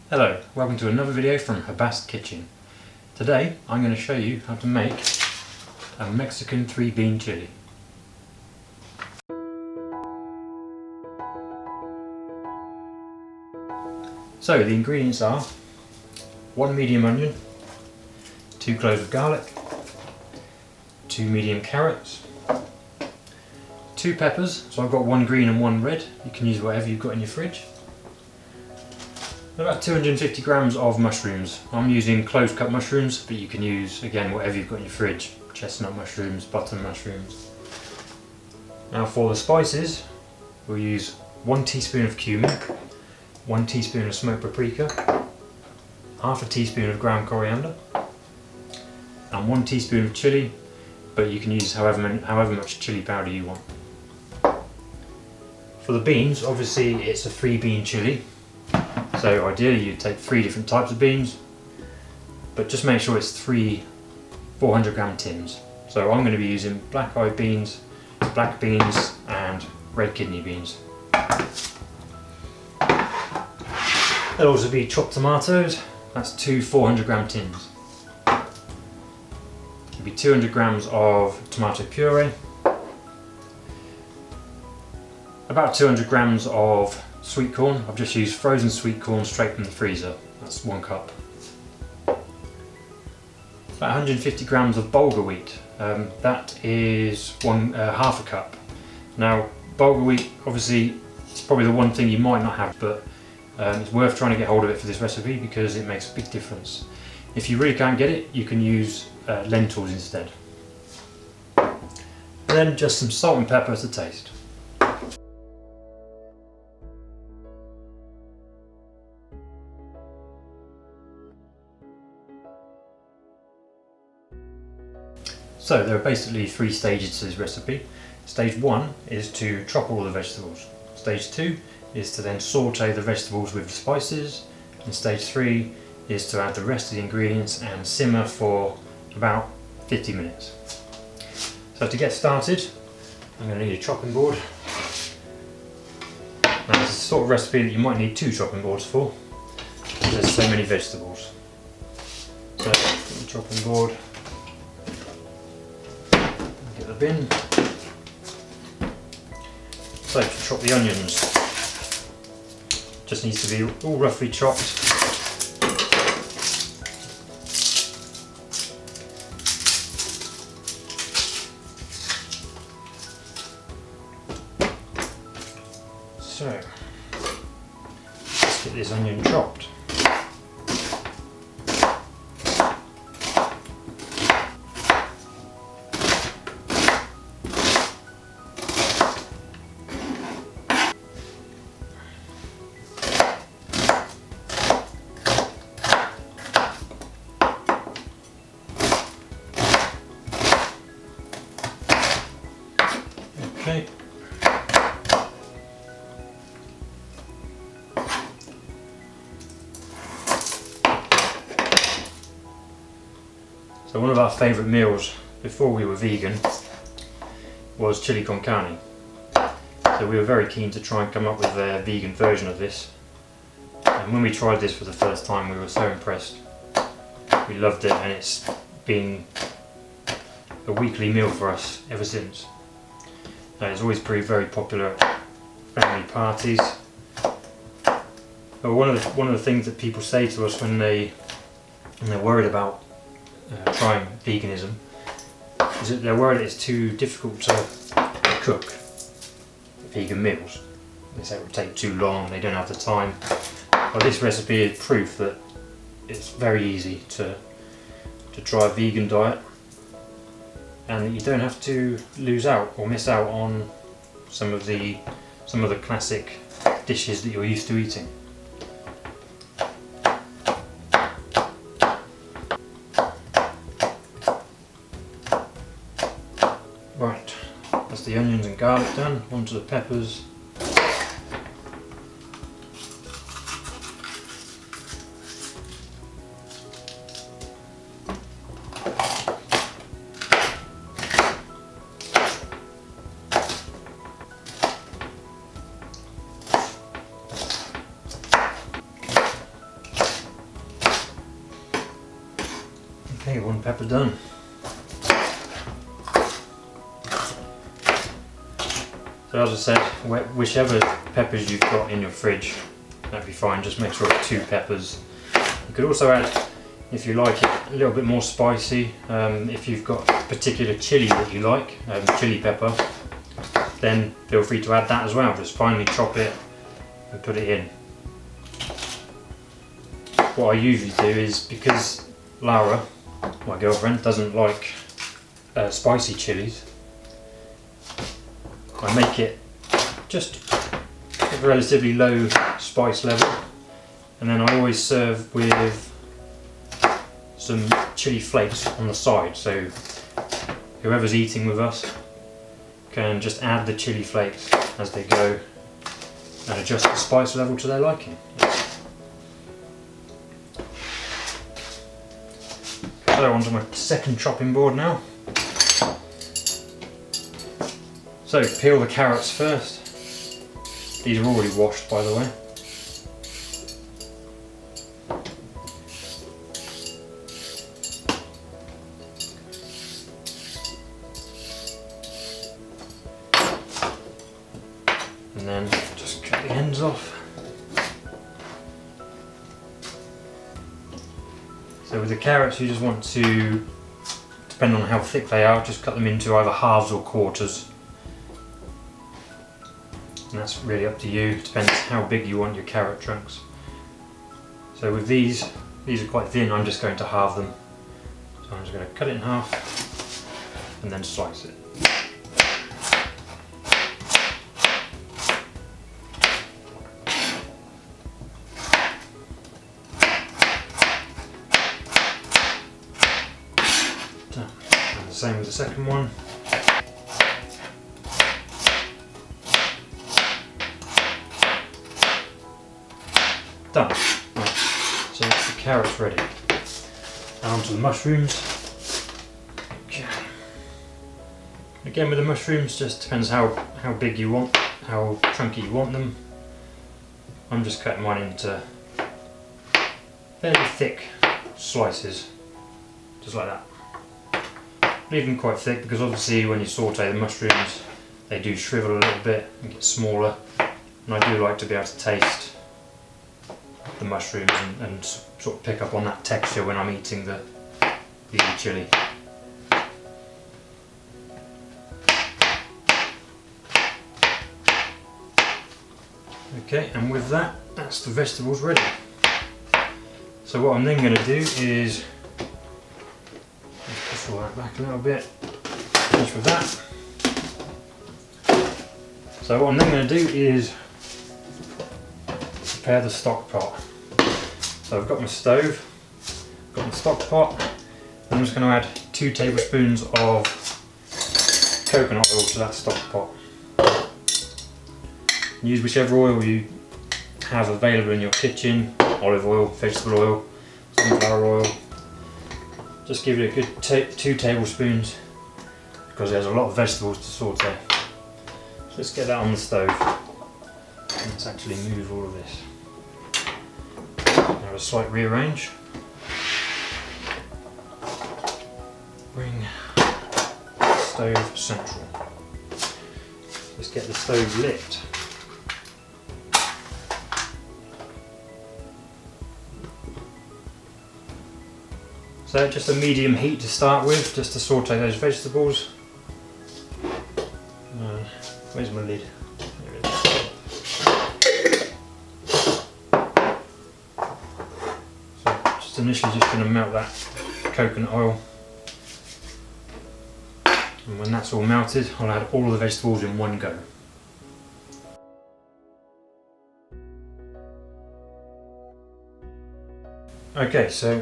Hello, welcome to another video from Habast Kitchen. Today I'm going to show you how to make a Mexican 3-bean chili. So the ingredients are 1 medium onion, 2 cloves of garlic, 2 medium carrots, 2 peppers, so I've got 1 green and 1 red, you can use whatever you've got in your fridge. About 250 grams of mushrooms. I'm using close cut mushrooms, but you can use, again, whatever you've got in your fridge. Chestnut mushrooms, button mushrooms. Now for the spices, we'll use 1 teaspoon of cumin, 1 teaspoon of smoked paprika, half a teaspoon of ground coriander, and 1 teaspoon of chili, but you can use however much chili powder you want. For the beans, obviously it's a 3-bean chili. So ideally you'd take 3 different types of beans, but just make sure it's 3 400 gram tins. So I'm going to be using black-eyed beans, black beans and red kidney beans. There'll also be chopped tomatoes, that's 2 400 gram tins. There'll be 200 grams of tomato puree, about 200 grams of sweet corn. I've just used frozen sweet corn straight from the freezer, that's 1 cup. About 150 grams of bulgur wheat, that is half a cup. Now bulgur wheat, obviously it's probably the one thing you might not have, but it's worth trying to get hold of it for this recipe because it makes a big difference. If you really can't get it, you can use lentils instead. And then just some salt and pepper to taste. So there are basically 3 stages to this recipe. Stage 1 is to chop all the vegetables. Stage 2 is to then saute the vegetables with the spices. And stage 3 is to add the rest of the ingredients and simmer for about 50 minutes. So to get started, I'm going to need a chopping board. Now this is the sort of recipe that you might need 2 chopping boards for, because there's so many vegetables. So the chopping board, get the bin. So to chop the onions, just needs to be all roughly chopped. So let's get this onion chopped. Okay. So one of our favourite meals before we were vegan was chili con carne. So we were very keen to try and come up with a vegan version of this. And when we tried this for the first time, we were so impressed. We loved it, and it's been a weekly meal for us ever since. It's always proved very popular at family parties. But one of the things that people say to us when they're worried about trying veganism is that they're worried it's too difficult to cook vegan meals. They say it would take too long, they don't have the time. Well, this recipe is proof that it's very easy to try a vegan diet, and that you don't have to lose out or miss out on some of the classic dishes that you're used to eating. Right, that's the onions and garlic done, onto the peppers. Okay, one pepper done. So as I said, whichever peppers you've got in your fridge, that'd be fine. Just make sure it's 2 peppers. You could also add, if you like it a little bit more spicy, if you've got particular chili that you like, chili pepper, then feel free to add that as well. Just finely chop it and put it in. What I usually do is, because Laura, my girlfriend, doesn't like spicy chilies, I make it just a relatively low spice level, and then I always serve with some chili flakes on the side, so whoever's eating with us can just add the chili flakes as they go and adjust the spice level to their liking. So onto my second chopping board now. So peel the carrots first. These are already washed, by the way. And then just cut the ends off. So with the carrots, you just want to, depending on how thick they are, just cut them into either halves or quarters. And that's really up to you, depends how big you want your carrot chunks. So with these are quite thin, I'm just going to halve them. So I'm just going to cut it in half and then slice it. And the same with the second one. Done. Right. So the carrots ready. Now onto the mushrooms. Okay. Again with the mushrooms, just depends how big you want, how chunky you want them. I'm just cutting mine into fairly thick slices, just like that. Leave them quite thick because obviously when you saute the mushrooms, they do shrivel a little bit and get smaller. And I do like to be able to taste the mushrooms and sort of pick up on that texture when I'm eating the chili. Okay, and with that, that's the vegetables ready. So what I'm then going to do is push all that back a little bit. Finish with that. So what I'm then going to do is prepare the stock pot. So I've got my stove, got my stock pot, and I'm just going to add 2 tablespoons of coconut oil to that stock pot. Use whichever oil you have available in your kitchen, olive oil, vegetable oil, sunflower oil. Just give it a good 2 tablespoons because there's a lot of vegetables to saute. So let's get that on the stove. Let's actually move all of this. Now a slight rearrange. Bring the stove central. Let's get the stove lit. So just a medium heat to start with, just to saute those vegetables. Where's my lid? There it is. So just initially just going to melt that coconut oil. And when that's all melted, I'll add all of the vegetables in one go. Okay, so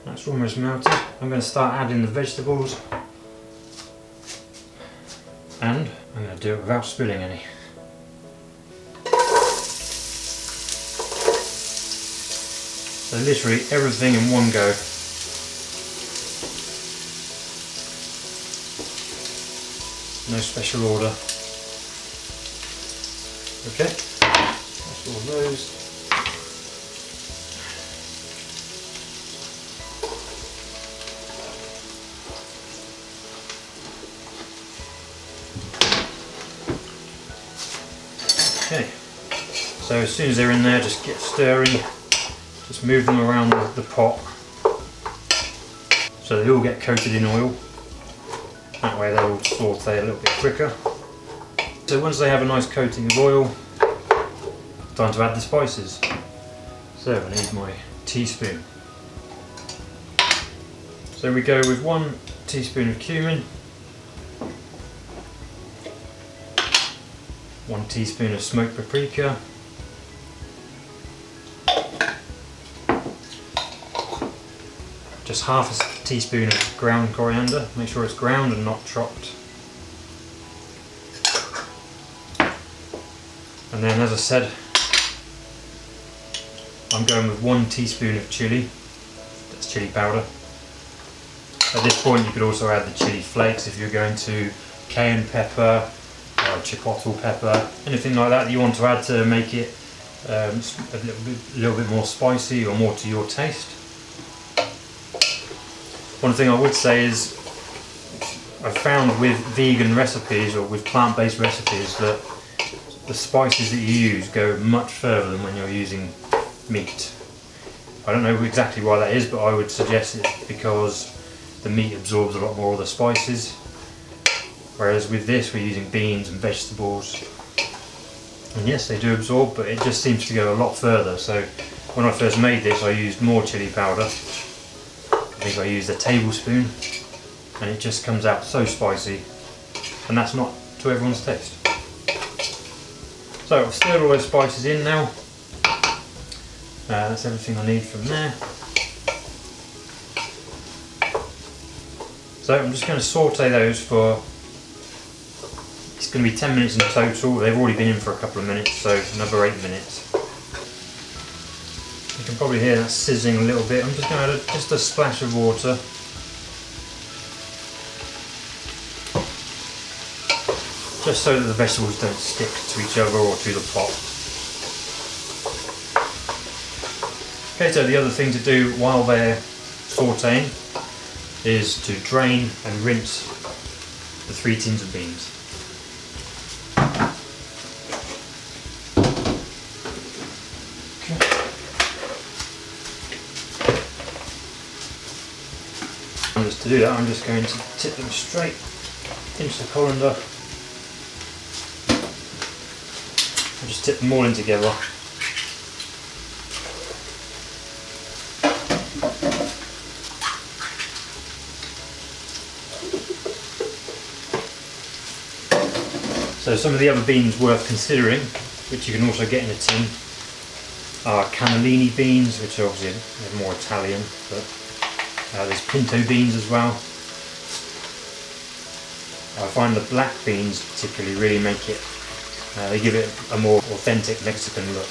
that's almost melted. I'm going to start adding the vegetables, and I'm going to do it without spilling any. So literally everything in one go. No special order. Okay, that's all those. So as soon as they're in there, just get stirring, just move them around the pot so they all get coated in oil. That way they'll saute a little bit quicker. So once they have a nice coating of oil, time to add the spices. So I need my teaspoon. So we go with 1 teaspoon of cumin, 1 teaspoon of smoked paprika, just half a teaspoon of ground coriander, make sure it's ground and not chopped. And then, as I said, I'm going with 1 teaspoon of chilli, that's chilli powder. At this point you could also add the chilli flakes if you're going to cayenne pepper, chipotle pepper, anything like that you want to add to make it a little bit more spicy or more to your taste. One thing I would say is I've found with vegan recipes or with plant-based recipes that the spices that you use go much further than when you're using meat. I don't know exactly why that is, but I would suggest it's because the meat absorbs a lot more of the spices, whereas with this we're using beans and vegetables, and yes, they do absorb, but it just seems to go a lot further. So when I first made this I used more chilli powder. I think I used a tablespoon, and it just comes out so spicy, and that's not to everyone's taste. So I've stirred all those spices in now. That's everything I need from there. So I'm just going to saute those for, it's going to be 10 minutes in total. They've already been in for a couple of minutes, so another 8 minutes. You can probably hear that sizzling a little bit. I'm just going to add just a splash of water. Just so that the vegetables don't stick to each other or to the pot. Okay, so the other thing to do while they're sauteing is to drain and rinse the 3 tins of beans. And just to do that, I'm just going to tip them straight into the colander. I'll just tip them all in together. So some of the other beans worth considering, which you can also get in a tin, are cannellini beans, which are obviously they're more Italian, but there's pinto beans as well. I find the black beans particularly really make it, they give it a more authentic Mexican look.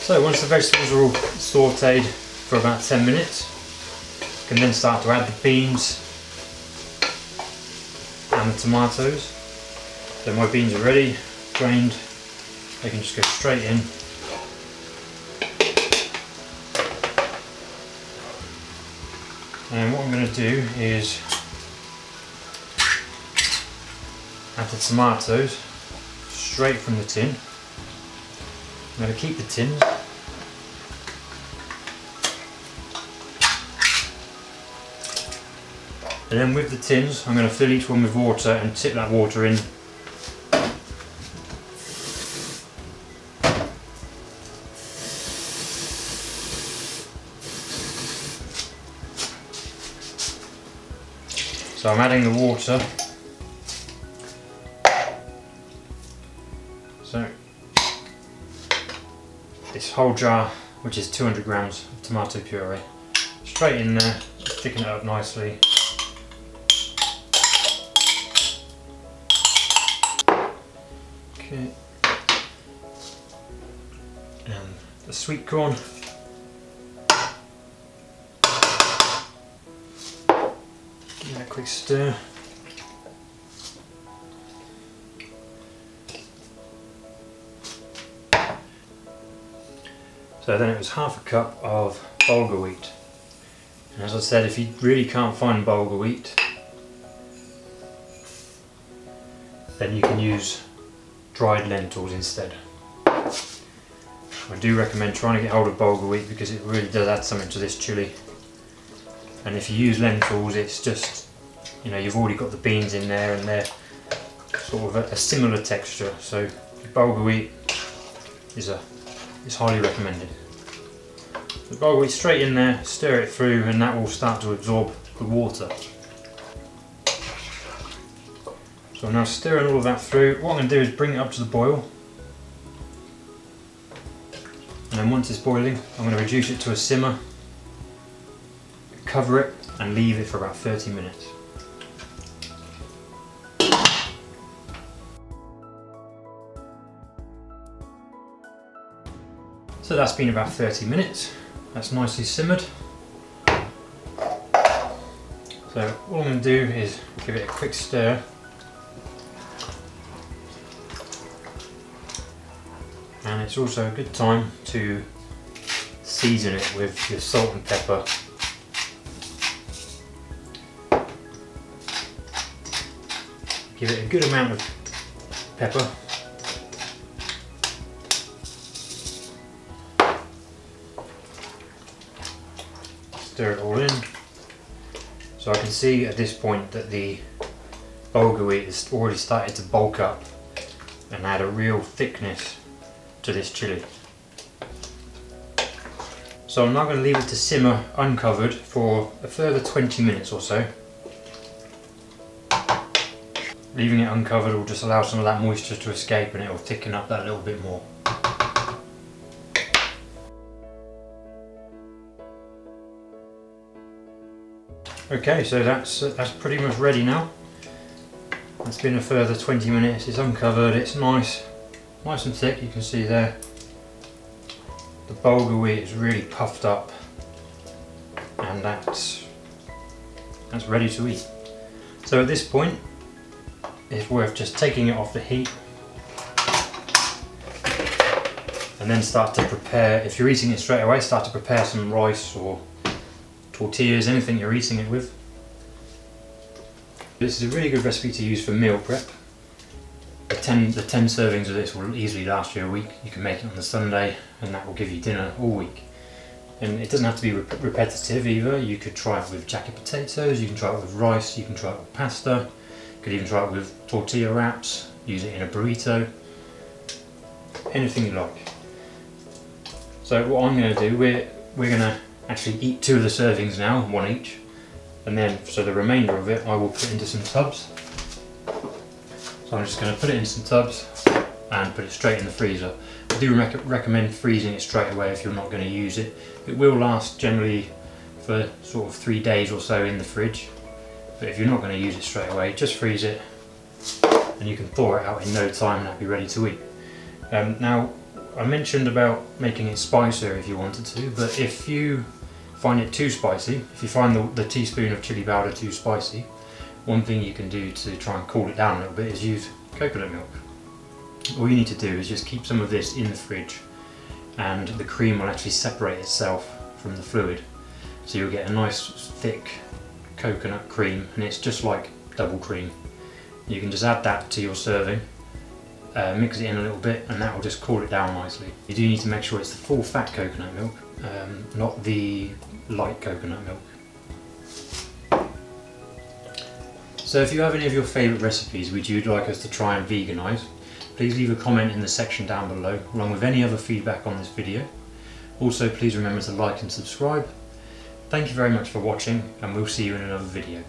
So once the vegetables are all sauteed for about 10 minutes, you can then start to add the beans and the tomatoes. So my beans are ready, drained, they can just go straight in. And what I'm going to do is add the tomatoes straight from the tin. I'm going to keep the tins. And then with the tins, I'm going to fill each one with water and tip that water in. So I'm adding the water. So this whole jar, which is 200 grams of tomato puree, straight in there, thicken it up nicely. Okay. And the sweet corn. Give that a quick stir. So then it was half a cup of bulgur wheat. And as I said, if you really can't find bulgur wheat, then you can use dried lentils instead. I do recommend trying to get hold of bulgur wheat because it really does add something to this chilli. And if you use lentils, it's just, you know, you've already got the beans in there and they're sort of a similar texture. So bulgur wheat is highly recommended. The bulgur wheat straight in there, stir it through, and that will start to absorb the water. So I'm now stirring all of that through. What I'm going to do is bring it up to the boil. And then once it's boiling, I'm going to reduce it to a simmer, cover it and leave it for about 30 minutes. So that's been about 30 minutes. That's nicely simmered. So all I'm going to do is give it a quick stir. And it's also a good time to season it with your salt and pepper. Give it a good amount of pepper. Stir it all in. So I can see at this point that the bulgur wheat has already started to bulk up and add a real thickness to this chilli. So I'm now going to leave it to simmer uncovered for a further 20 minutes or so. Leaving it uncovered will just allow some of that moisture to escape and it will thicken up that little bit more. Okay, so that's pretty much ready now. It's been a further 20 minutes, it's uncovered, it's nice and thick, you can see there. The bulgur wheat is really puffed up and that's ready to eat. So at this point it's worth just taking it off the heat and then start to prepare, if you're eating it straight away, start to prepare some rice or tortillas, anything you're eating it with. This is a really good recipe to use for meal prep. The 10 servings of this will easily last you a week. You can make it on the Sunday and that will give you dinner all week. And it doesn't have to be repetitive either. You could try it with jacket potatoes, you can try it with rice, you can try it with pasta, you could even try it with tortilla wraps, use it in a burrito, anything you like. So what I'm going to do, we're going to actually eat 2 of the servings now, 1 each, and then so the remainder of it I will put into some tubs. So I'm just going to put it in some tubs and put it straight in the freezer. I do recommend freezing it straight away if you're not going to use it. It will last generally for sort of 3 days or so in the fridge, but if you're not going to use it straight away, just freeze it and you can thaw it out in no time and that'll be ready to eat. Now I mentioned about making it spicier if you wanted to, but if you find it too spicy, if you find the teaspoon of chili powder too spicy, one thing you can do to try and cool it down a little bit is use coconut milk. All you need to do is just keep some of this in the fridge and the cream will actually separate itself from the fluid. So you'll get a nice thick coconut cream and it's just like double cream. You can just add that to your serving, mix it in a little bit and that will just cool it down nicely. You do need to make sure it's the full fat coconut milk, not the light coconut milk. So if you have any of your favourite recipes which you'd like us to try and veganise, please leave a comment in the section down below along with any other feedback on this video. Also please remember to like and subscribe. Thank you very much for watching and we'll see you in another video.